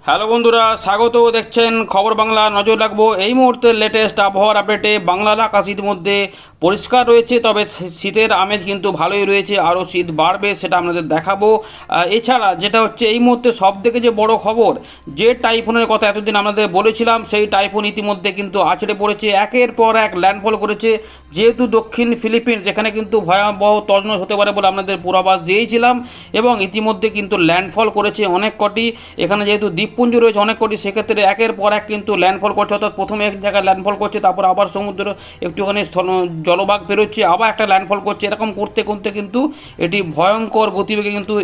Hello বন্ধুরা, স্বাগত। দেখছেন খবর বাংলা। নজর রাখবো এই মুহূর্তের লেটেস্ট আবহাওয়ার আপডেটে। বাংলার আকাশ ইতিমধ্যে পরিষ্কার রয়েছে, তবে শীতের আমেজ কিন্তু ভালোই রয়েছে। আরও শীত বাড়বে, সেটা আপনাদের দেখাবো। এছাড়া যেটা হচ্ছে এই মুহূর্তে সবথেকে যে বড় খবর, যে টাইফুনের কথা এতদিন আপনাদের বলেছিলাম, সেই টাইফুন ইতিমধ্যে কিন্তু আছড়ে পড়েছে, একের পর এক ল্যান্ডফল করেছে। যেহেতু দক্ষিণ ফিলিপিন্স, এখানে কিন্তু ভয়াবহ তছনছ হতে পারে বলে আপনাদের পূর্বাভাস দিয়েছিলাম, এবং ইতিমধ্যে কিন্তু ল্যান্ডফল করেছে অনেক কটি। এখানে যেহেতু দ্বীপপুঞ্জ রয়েছে অনেক কটি, সেক্ষেত্রে একের পর এক কিন্তু ল্যান্ডফল করছে। অর্থাৎ প্রথমে এক জায়গায় ল্যান্ডফল করছে, তারপর আবার সমুদ্র একটুখানি জলভাগ বেরোচ্ছে, আবার একটা ল্যান্ডফল করছে। এরকম করতে করতে কিন্তু এটি ভয়ঙ্কর গতিবেগে কিন্তু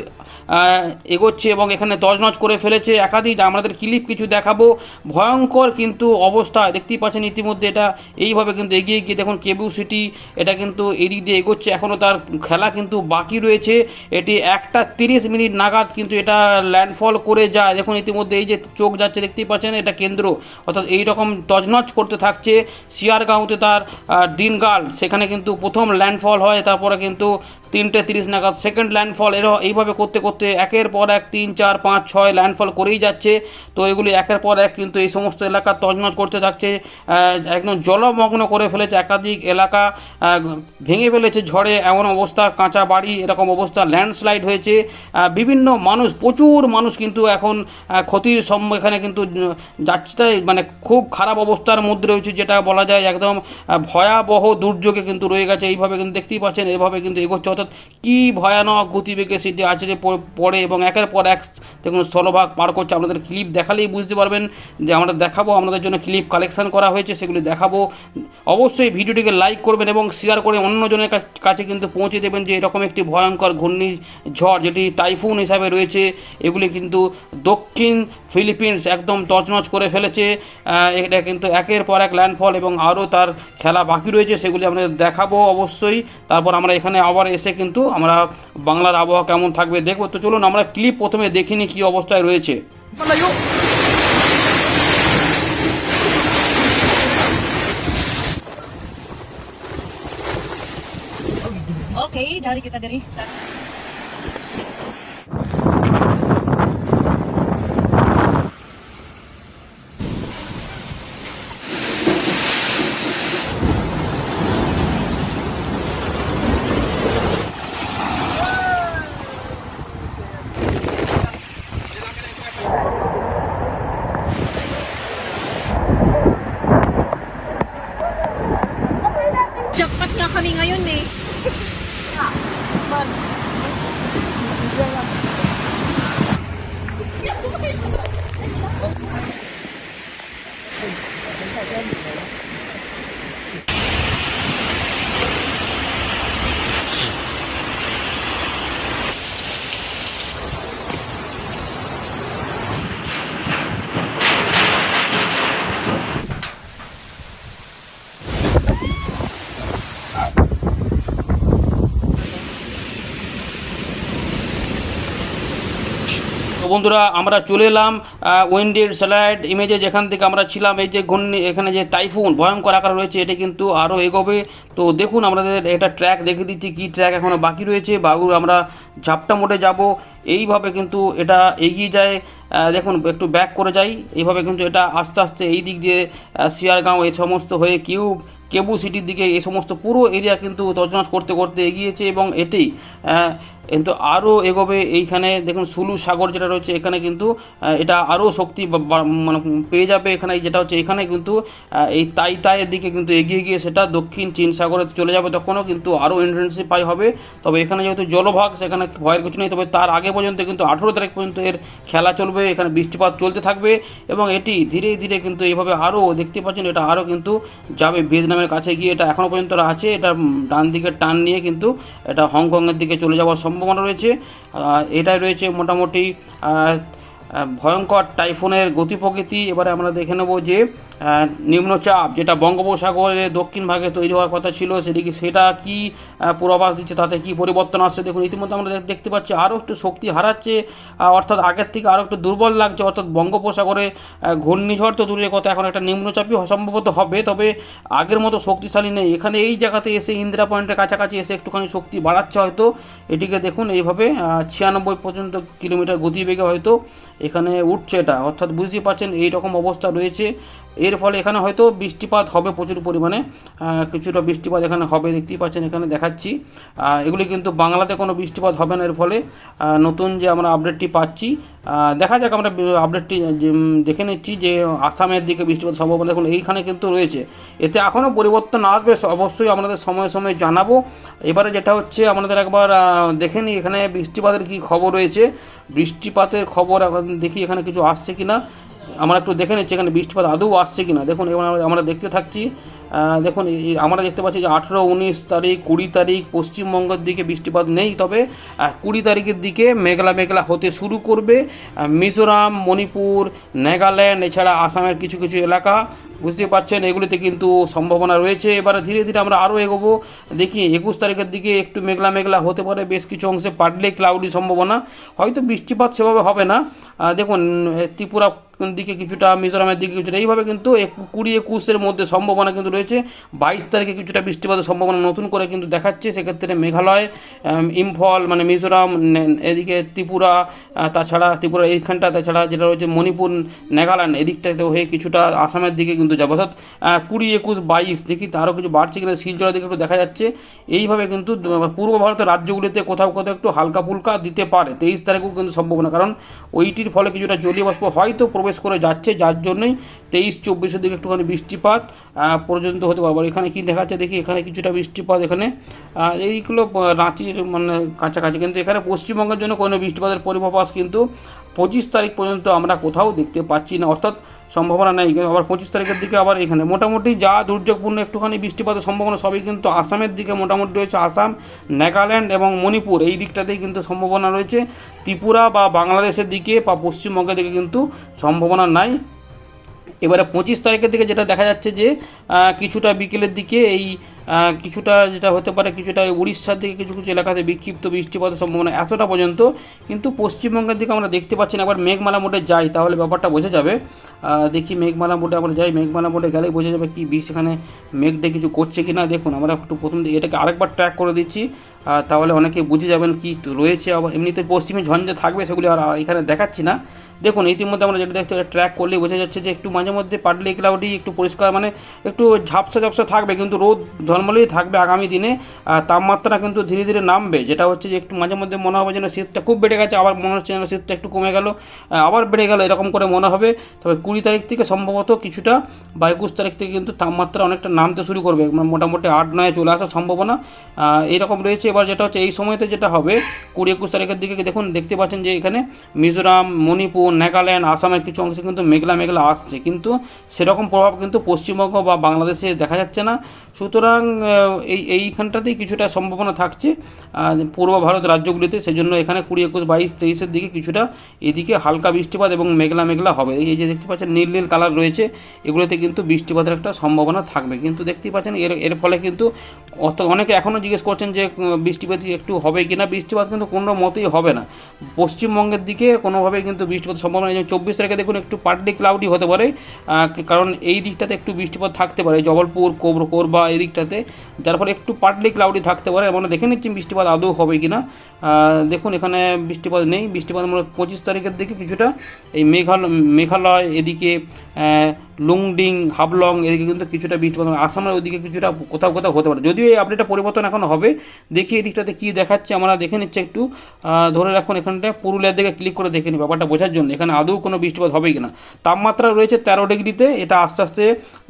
এগোচ্ছে এবং এখানে তছনছ করে ফেলেছে। একাধিক আমাদের ক্লিপ কিছু দেখাবো। ভয়ঙ্কর কিন্তু অবস্থা দেখতেই পাচ্ছেন। ইতিমধ্যে এটা এইভাবে কিন্তু এগিয়ে গিয়ে দেখুন কেবু সিটি, এটা কিন্তু এদিক দিয়ে এগোচ্ছে। এখনও তার খেলা কিন্তু বাকি রয়েছে। এটি 1:30 নাগাদ কিন্তু এটা ল্যান্ডফল করে যায়। দেখুন ইতিমধ্যে এই যে চোখ যাচ্ছে দেখতেই পাচ্ছেন, এটা কেন্দ্র। অর্থাৎ এইরকম তছনছ করতে থাকছে। সিয়ারগাঁওতে তার দিনগাল, সেখানে কিন্তু প্রথম ল্যান্ডফল হয়, তারপরে কিন্তু 3:30 নাগাদ সেকেন্ড ল্যান্ডফল। এইভাবে করতে করতে একের পর এক 3, 4, 5, 6 ল্যান্ডফল করেই যাচ্ছে। তো এগুলি একের পর এক কিন্তু এই সমস্ত এলাকা তছনছ করতে থাকছে। একদম জলমগ্ন করে ফেলেছে একাধিক এলাকা, ভেঙে ফেলেছে ঝড়ে। এমন অবস্থা, কাঁচা বাড়ি এরকম অবস্থা, ল্যান্ডস্লাইড হয়েছে। বিভিন্ন মানুষ, প্রচুর মানুষ কিন্তু এখন ক্ষতির এখানে কিন্তু যাচ্ছে। তাই মানে খুব খারাপ অবস্থার মধ্যে রয়েছে, যেটা বলা যায় একদম ভয়াবহ দুর্যোগে কিন্তু রয়ে গেছে। এইভাবে কিন্তু দেখতেই পাচ্ছেন, এভাবে কিন্তু এগোচ্ছে। অর্থাৎ কী ভয়ানক গতিবেগে সেটি আছড়ে পড়ে এবং একের পর এক দেখুন স্থলভাগ পার করছে। আপনাদের ক্লিপ দেখালেই বুঝতে পারবেন যে আমরা দেখাবো। আপনাদের জন্য ক্লিপ কালেকশন করা হয়েছে, সেগুলি দেখাবো। অবশ্যই ভিডিওটিকে লাইক করবেন এবং শেয়ার করে অন্যজনের কাছে কিন্তু পৌঁছে দেবেন যে এরকম একটি ভয়ঙ্কর ঘূর্ণিঝড়, যেটি টাইফুন হিসাবে রয়েছে, এগুলি কিন্তু দক্ষিণ ফিলিপিন্স একদম তছনছ করে ফেলেছে। এটা কিন্তু একের পর এক ল্যান্ডফল এবং আরও তার খেলা বাকি রয়েছে, সেগুলি আমরা দেখাবো অবশ্যই। তারপর আমরা এখানে আবার এসে কিন্তু আমরা বাংলার আবহাওয়া কেমন থাকবে দেখবো। তো চলুন আমরা ক্লিপ প্রথমে দেখিনি কী অবস্থায় রয়েছে। Okay, dari kita dari jackpot nga kami ngayon eh. তো বন্ধুরা, আমরা চলে এলাম উইন্ডেড স্যাটেলাইট ইমেজে, যেখান থেকে আমরা ছিলাম। এই যে ঘূর্ণি, এখানে যে টাইফুন ভয়ঙ্কর আকার রয়েছে, এটি কিন্তু আরও এগোবে। তো দেখুন আমাদের এটা ট্র্যাক দেখে দিচ্ছি, কী ট্র্যাক এখনও বাকি রয়েছে। বাবুর আমরা ঝাপটা মোটে যাব, এইভাবে কিন্তু এটা এগিয়ে যায়। দেখুন একটু ব্যাক করে যাই, এইভাবে কিন্তু এটা আস্তে আস্তে এই দিক দিয়ে সিয়ারগাঁও এই সমস্ত হয়ে কেবু সিটির দিকে এই সমস্ত পুরো এরিয়া কিন্তু তছনছ করতে করতে এগিয়েছে এবং এটি কিন্তু আরও এগোবে। এইখানে দেখুন সুলু সাগর যেটা রয়েছে, এখানে কিন্তু এটা আরও শক্তি মানে পেয়ে যাবে। এখানে যেটা হচ্ছে, এখানে কিন্তু এই তাইয়ের দিকে কিন্তু এগিয়ে গিয়ে সেটা দক্ষিণ চীন সাগরে চলে যাবে, তখনও কিন্তু আরও ইন্টেন্সিফাই হবে। তবে এখানে যেহেতু জলভাগ, সেখানে ভয়ের কিছু নেই। তবে তার আগে পর্যন্ত কিন্তু 18 তারিখ পর্যন্ত এর খেলা চলবে। এখানে বৃষ্টিপাত চলতে থাকবে এবং এটি ধীরে ধীরে কিন্তু এইভাবে আরও দেখতে পাচ্ছেন, এটা আরও কিন্তু যাবে ভিয়েতনামের কাছে গিয়ে। এটা এখনও পর্যন্ত আছে, এটা ডান দিকে টান নিয়ে কিন্তু এটা হংকংয়ের দিকে চলে যাওয়ার সম্ভাবনা রয়েছে। এটাই রয়েছে মোটামুটি ভয়ঙ্কর টাইফুনের গতি প্রকৃতি। এবারে আমরা দেখে নেব যে নিম্নচাপ যেটা বঙ্গোপসাগরের দক্ষিণ ভাগে তৈরি হওয়ার কথা ছিল সেটা কি পূর্বাভাস দিচ্ছে, তাতে কি পরিবর্তন আসছে। দেখুন ইতিমধ্যে আমরা দেখতে পাচ্ছি আরও একটু শক্তি হারাচ্ছে, অর্থাৎ আগের থেকে আরও একটু দুর্বল লাগছে। অর্থাৎ বঙ্গোপসাগরে ঘূর্ণিঝড় তো দূরের কথা, এখন একটা নিম্নচাপই সম্ভবত হবে, তবে আগের মতো শক্তিশালী নেই। এখানে এই জায়গাতে এসে ইন্দিরা পয়েন্টের কাছাকাছি এসে একটুখানি শক্তি বাড়াচ্ছে হয়তো। এটিকে দেখুন এইভাবে 96 পর্যন্ত কিলোমিটার গতিবেগে হয়তো এখানে উঠছে এটা, অর্থাৎ বুঝতেই পারছেন এই রকম অবস্থা রয়েছে। এর ফলে এখানে হয়তো বৃষ্টিপাত হবে প্রচুর পরিমাণে, কিছুটা বৃষ্টিপাত এখানে হবে, দেখতেই পাচ্ছেন এখানে দেখাচ্ছি। এগুলি কিন্তু বাংলাতে কোনো বৃষ্টিপাত হবে না। এর ফলে নতুন যে আমরা আপডেটটি পাচ্ছি, দেখা যাক, আমরা আপডেটটি দেখে নিচ্ছি যে আসামের দিকে বৃষ্টিপাত সম্ভাবনা দেখুন এইখানে কিন্তু রয়েছে। এতে এখনও পরিবর্তন আসবে, অবশ্যই আপনাদের সময়ে সময়ে জানাবো। এবারে যেটা হচ্ছে আপনাদের একবার দেখে নিই এখানে বৃষ্টিপাতের কী খবর রয়েছে। বৃষ্টিপাতের খবর এখন দেখি এখানে কিছু আসছে কি না, আমরা একটু দেখে নিচ্ছি এখানে বৃষ্টিপাত আদৌ আসছে কি না। দেখুন এবার আমরা দেখতে থাকছি। দেখুন আমরা দেখতে পাচ্ছি যে 18, 19 তারিখ, 20 তারিখ পশ্চিমবঙ্গের দিকে বৃষ্টিপাত নেই, তবে 20 তারিখের দিকে মেঘলা মেঘলা হতে শুরু করবে। মিজোরাম, মণিপুর, নাগাল্যান্ড, এছাড়া আসামের কিছু কিছু এলাকা, বুঝতে পারছেন এগুলিতে কিন্তু সম্ভাবনা রয়েছে। এবারে ধীরে ধীরে আমরা আরও এগোবো। দেখি 21 তারিখের দিকে একটু মেঘলা মেঘলা হতে পারে, বেশ কিছু অংশে পার্টলি ক্লাউডি সম্ভাবনা, হয়তো বৃষ্টিপাত সেভাবে হবে না। দেখুন ত্রিপুরা দিকে কিছুটা, মিজোরামের দিকে কিছুটা, এইভাবে কিন্তু 20-21 মধ্যে সম্ভাবনা কিন্তু রয়েছে। 22 তারিখে কিছুটা বৃষ্টিপাতের সম্ভাবনা নতুন করে কিন্তু দেখাচ্ছে। সেক্ষেত্রে মেঘালয়, ইম্ফল মানে মিজোরাম, এদিকে ত্রিপুরা, তাছাড়া ত্রিপুরা এইখানটা, তাছাড়া যেটা রয়েছে মণিপুর, নাগাল্যান্ড এদিকটাতে হয়ে কিছুটা আসামের দিকে কিন্তু যাবে, অর্থাৎ 20, 21, 22 দেখি আরও কিছু বাড়ছে কিনা শিলচরের দিকে একটু দেখা যাচ্ছে। এইভাবে কিন্তু পূর্ব ভারতের রাজ্যগুলিতে কোথাও কোথাও একটু হালকা ফুলকা দিতে পারে। 23 তারিখেও কিন্তু সম্ভাবনা, কারণ ওইটির ফলে কিছুটা জলীয় বাষ্প হয়তো প্রবেশ করে যাচ্ছে, যার জন্যই 23-24 দিকে একটুখানি বৃষ্টিপাত পর্যন্ত হতে পারবে। এখানে কি দেখাচ্ছে দেখি, এখানে কিছুটা বৃষ্টিপাত, এখানে এইগুলো রাঁচির মানে কাছাকাছি, কিন্তু এখানে পশ্চিমবঙ্গের জন্য কোনো বৃষ্টিপাতের পূর্বাভাস কিন্তু 25 তারিখ পর্যন্ত আমরা কোথাও দেখতে পাচ্ছি না, অর্থাৎ সম্ভাবনা নেই। আবার 25 তারিখের দিকে আবার এখানে মোটামুটি যা দুর্যোগপূর্ণ একটুখানি বৃষ্টিপাতের সম্ভাবনা সবই কিন্তু আসামের দিকে মোটামুটি রয়েছে। আসাম, নাগাল্যান্ড এবং মণিপুর এই দিকটাতেই কিন্তু সম্ভাবনা রয়েছে। ত্রিপুরা বা বাংলাদেশের দিকে বা পশ্চিমবঙ্গের দিকে কিন্তু সম্ভাবনা নাই। এবারে 25 তারিখের দিকে যেটা দেখা যাচ্ছে যে কিছুটা বিকেলের দিকে এই কিছুটা যেটা হতে পারে, কিছুটা উড়িষ্যার দিকে কিছু কিছু এলাকাতে বিক্ষিপ্ত বৃষ্টিপাতের সম্ভাবনা, এতটা পর্যন্ত। কিন্তু পশ্চিমবঙ্গের দিকে আমরা দেখতে পাচ্ছি না। একবার মেঘমালা মোডে যাই তাহলে ব্যাপারটা বোঝা যাবে। দেখি মেঘমালা মোডে আমরা যাই, মেঘমালা মোডে গেলেই বোঝা যাবে কি বৃষ্টি এখানে মেঘটা কিছু করছে কি না। দেখুন আমরা একটু প্রথম দিকে এটাকে আরেকবার ট্র্যাক করে দিচ্ছি, তাহলে অনেকে বুঝে যাবেন কি রয়েছে। আবার এমনিতে পশ্চিমে ঝঞ্ঝা থাকবে, সেগুলি আর এখানে দেখাচ্ছি না। দেখুন ইতিমধ্যে আমরা যেটা দেখতে ট্র্যাক করলেই বোঝা যাচ্ছে যে একটু মাঝে মধ্যে পার্টলি ক্লাউডি, একটু পরিষ্কার মানে একটু ঝাপসা ঝাপসা থাকবে, কিন্তু রোদ ঝলমলেই থাকবে আগামী দিনে। তাপমাত্রা কিন্তু ধীরে ধীরে নামবে, যেটা হচ্ছে যে একটু মাঝে মধ্যে মনে হবে যেন শীতটা খুব বেড়ে গেছে, আবার মনে হচ্ছে যেন শীতটা একটু কমে গেল, আবার বেড়ে গেল, এরকম করে মনে হবে। তবে 20 তারিখ থেকে সম্ভবত কিছুটা বা 21 তারিখ থেকে কিন্তু তাপমাত্রা অনেকটা নামতে শুরু করবে, মোটামুটি 8-9 চলে আসার সম্ভাবনা এইরকম রয়েছে। এবার যেটা হচ্ছে এই সময়তে যেটা হবে 20-21 তারিখের দিকে দেখুন, দেখতে পাচ্ছেন যে এখানে মিজোরাম, মণিপুর, নাগাল্যান্ড, আসামের কিছু অংশে কিন্তু মেঘলা মেঘলা আসছে, কিন্তু সেরকম প্রভাব কিন্তু পশ্চিমবঙ্গ বা বাংলাদেশে দেখা যাচ্ছে না। সুতরাং এইখানটাতেই কিছুটা সম্ভাবনা থাকছে পূর্ব ভারত রাজ্যগুলিতে, সেজন্য এখানে 20, 21, 22, 23-এর দিকে কিছুটা এদিকে হালকা বৃষ্টিপাত এবং মেঘলা মেঘলা হবে। এই যে দেখতে পাচ্ছেন নীল নীল কালার রয়েছে, এগুলোতে কিন্তু বৃষ্টিপাতের একটা সম্ভাবনা থাকবে। কিন্তু দেখতেই পাচ্ছেন এর ফলে কিন্তু অনেকে এখনও জিজ্ঞেস করছেন যে বৃষ্টিপাত একটু হবে কি না। বৃষ্টিপাত কিন্তু কোনো মতেই হবে না পশ্চিমবঙ্গের দিকে, কোনোভাবেই কিন্তু বৃষ্টিপাতের সম্ভাবনা নেই। 24 তারিখে দেখুন একটু পার্টলি ক্লাউডি হতে পারে, কারণ এই দিকটাতে একটু বৃষ্টিপাত থাকতে পারে, জবলপুর, কোরবা এই দিকটাতে, যার ফলে একটু পার্টলি ক্লাউডি থাকতে পারে। আমরা দেখে নিচ্ছি বৃষ্টিপাত আদৌ হবে কি না। দেখুন এখানে বৃষ্টিপাত নেই। বৃষ্টিপাত আমরা 25 তারিখের দিকে কিছুটা এই মেঘালয় এদিকে, লুংডিং, হাবলং এদিকে কিন্তু কিছুটা বৃষ্টিপাত, আসামের ওইদিকে কিছুটা কোথাও কোথাও হতে পারে। যদিও এই আপডেটটা পরিবর্তন এখন হবে, দেখি এই দিকটাতে কী দেখাচ্ছে আমরা দেখে নিচ্ছি একটু। ধরে রাখুন এখানটা পুরুলিয়ার দিকে ক্লিক করে দেখে নিই ব্যাপারটা বোঝার জন্য এখানে আদৌ কোনো বৃষ্টিপাত হবে কিনা। তাপমাত্রা রয়েছে 13 ডিগ্রিতে, এটা আস্তে আস্তে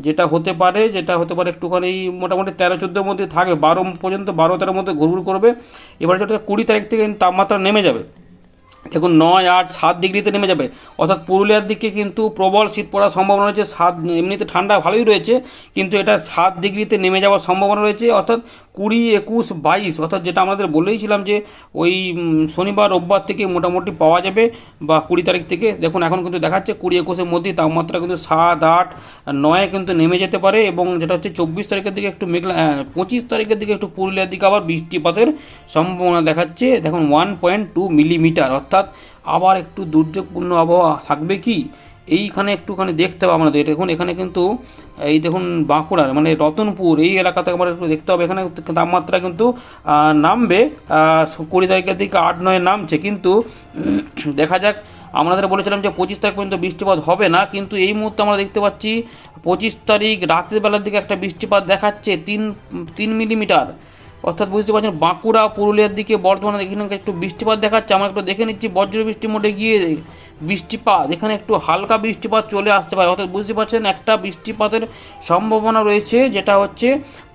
যেটা হতে পারে একটুখানি মোটামুটি 13-14 মধ্যে থাকবে, 12 পর্যন্ত, 12-13 মধ্যে ঘুরঘুর করবে। এবার যেটা 20 তারিখ থেকে তাপমাত্রা নেমে যাবে, দেখুন 9, 8, 7 ডিগ্রিতে নেমে যাবে, অর্থাৎ পুরুলিয়ার দিকে কিন্তু প্রবল শীত পড়ার সম্ভাবনা রয়েছে। এমনিতে ঠান্ডা ভালোই রয়েছে, কিন্তু এটা 7 ডিগ্রিতে নেমে যাওয়ার সম্ভাবনা রয়েছে, অর্থাৎ 20, 21, 22 অর্থাৎ যেটা আমাদের বলেইছিলাম যে ওই শনিবার রোববার থেকে মোটামুটি পাওয়া যাবে বা 20 তারিখ থেকে। দেখুন এখন কিন্তু দেখাচ্ছে 20, 21-এর মধ্যেই তাপমাত্রা কিন্তু 7, 8, 9 কিন্তু নেমে যেতে পারে, এবং যেটা হচ্ছে 24 তারিখের দিকে একটু মেঘলা, 25 তারিখের দিকে একটু পুরুলিয়ার দিকে আবার বৃষ্টিপাতের সম্ভাবনা দেখাচ্ছে। দেখুন 1.2 মিলিমিটার, অর্থাৎ আবার একটু দুর্যোগপূর্ণ আবহাওয়া থাকবে কি এইখানে একটুখানি দেখতে হবে আমাদের। দেখুন এখানে কিন্তু এই দেখুন বাঁকুড়ার মানে রতনপুর এই এলাকাতে আমার একটু দেখতে হবে, এখানে তাপমাত্রা কিন্তু নামবে 20 তারিখের দিকে 8, 9 নামছে, কিন্তু দেখা যাক। আমাদের বলেছিলাম যে 25 তারিখ পর্যন্ত বৃষ্টিপাত হবে না, কিন্তু এই মুহূর্তে আমরা দেখতে পাচ্ছি 25 তারিখ রাতের বেলার দিকে একটা বৃষ্টিপাত দেখাচ্ছে 3 মিলিমিটার। অর্থাৎ বুঝতে পারছেন বাঁকুড়া পুরুলিয়ার দিকে বর্ধমানে এখানে একটু বৃষ্টিপাত দেখাচ্ছে। আমরা একটু দেখে নিচ্ছি বজ্র বৃষ্টি মোডে গিয়ে বৃষ্টিপাত, এখানে একটু হালকা বৃষ্টিপাত চলে আসতে পারে। অর্থাৎ বুঝতে পারছেন একটা বৃষ্টিপাতের সম্ভাবনা রয়েছে, যেটা হচ্ছে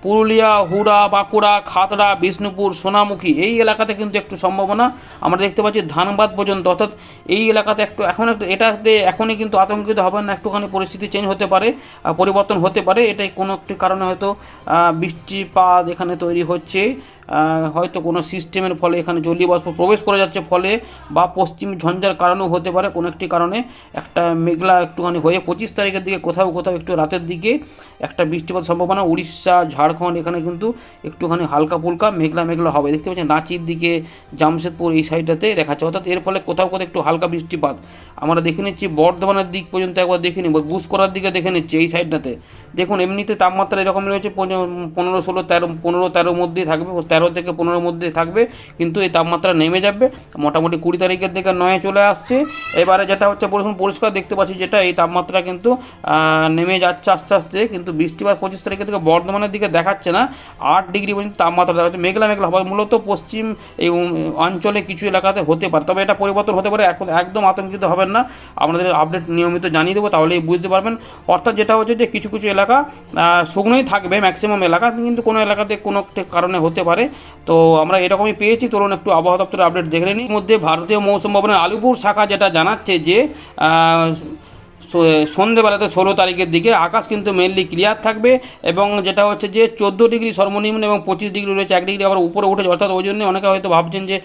পুরুলিয়া, হুড়া, বাঁকুড়া, খাতড়া, বিষ্ণুপুর, সোনামুখী এই এলাকাতে কিন্তু একটু সম্ভাবনা আমরা দেখতে পাচ্ছি, ধানবাদ পর্যন্ত। অর্থাৎ এই এলাকাতে এটাতে এখনই কিন্তু আতঙ্কিত হবেন না, একটুখানি পরিস্থিতি চেঞ্জ হতে পারে, পরিবর্তন হতে পারে। এটাই কোনো একটি কারণে হয়তো বৃষ্টিপাত এখানে তৈরি হচ্ছে, হয়তো কোনো সিস্টেমের ফলে এখানে জলীয় বাষ্প প্রবেশ করে যাচ্ছে ফলে, বা পশ্চিম ঝঞ্ঝার কারণেও হতে পারে। কোনো একটি কারণে একটা মেঘলা একটুখানি হয়ে 25 তারিখের দিকে কোথাও কোথাও একটু রাতের দিকে একটা বৃষ্টিপাত সম্ভাবনা। উড়িষ্যা, ঝাড়খণ্ড এখানে কিন্তু একটুখানি হালকা ফুলকা মেঘলা মেঘলা হবে। দেখতে পাচ্ছেন রাঁচির দিকে, জামশেদপুর এই সাইডটাতে দেখাচ্ছে। অর্থাৎ এর ফলে কোথাও কোথাও একটু হালকা বৃষ্টিপাত আমরা দেখে নিচ্ছি। বর্ধমানের দিক পর্যন্ত একবার দেখে নিই, গুস করার দিকে দেখে নিচ্ছি এই সাইডটাতে। দেখুন এমনিতে তাপমাত্রা এরকম রয়েছে 15, 16, 13 মধ্যেই থাকবে, 13 থেকে 15 মধ্যে থাকবে, কিন্তু এই তাপমাত্রা নেমে যাবে মোটামুটি 20 তারিখের দিকে 9 চলে আসছে। এবারে যেটা হচ্ছে পরিষ্কার দেখতে পাচ্ছি যেটা এই তাপমাত্রা কিন্তু নেমে যাচ্ছে আস্তে আস্তে, কিন্তু বৃষ্টিপাত 25 তারিখের দিকে বর্ধমানের দিকে দেখাচ্ছে না। 8 ডিগ্রি পর্যন্ত তাপমাত্রা দেখাচ্ছে, মেঘলা মেঘলা হবে। মূলত পশ্চিম এই অঞ্চলে কিছু এলাকাতে হতে পারে, তবে এটা পরিবর্তন হতে পারে, এখন একদম আতঙ্কিত হবেন না। আপনাদের আপডেট নিয়মিত জানিয়ে দেবো, তাহলেই বুঝতে পারবেন। অর্থাৎ যেটা হচ্ছে যে কিছু কিছু এলাকা শুকনোই থাকবে, ম্যাক্সিমাম এলাকা, কিন্তু কোনো এলাকাতে কোনো একটা কারণে হতে পারে। তো আমরা এরকমই পেয়েছি, চলুন একটু আবহাওয়া দপ্তরের আপডেট দেখে নিই। মধ্যে ভারতীয় মৌসুম ভবনের আলিপুর শাখা যেটা জানাচ্ছে যে সন্ধেবেলাতে 16 তারিখের দিকে আকাশ কিন্তু মেনলি ক্লিয়ার থাকবে, এবং যেটা হচ্ছে যে 14 ডিগ্রি সর্বনিম্ন এবং 25 ডিগ্রি রয়েছে, 1 ডিগ্রি আবার উপরে উঠেছে। অর্থাৎ ওই জন্য অনেকে হয়তো ভাবছেন যে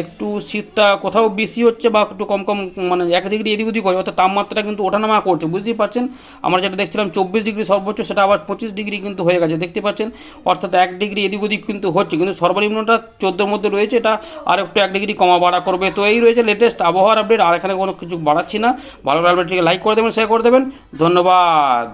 একটু শীতটা কোথাও বেশি হচ্ছে বা একটু কম কম, মানে 1 ডিগ্রি এদিক ওদিক হয়, অর্থাৎ তাপমাত্রা কিন্তু ওঠানামা করছে, বুঝতেই পারছেন। আমরা যেটা দেখছিলাম 24 ডিগ্রি সর্বোচ্চ, সেটা আবার 25 ডিগ্রি কিন্তু হয়ে গেছে, দেখতে পাচ্ছেন। অর্থাৎ 1 ডিগ্রি এদিক ওদিক কিন্তু হচ্ছে, কিন্তু সর্বনিম্নটা 14-র মধ্যে রয়েছে, এটা আর একটু 1 ডিগ্রি কমা বাড়া করবে। তো এই রয়েছে লেটেস্ট আবহাওয়ার আপডেট, আর এখানে কোনো কিছু বাড়াচ্ছি না। ভালো আপডেটটিকে লাইক করে দেবেন, শেয়ার করে দেবেন। ধন্যবাদ।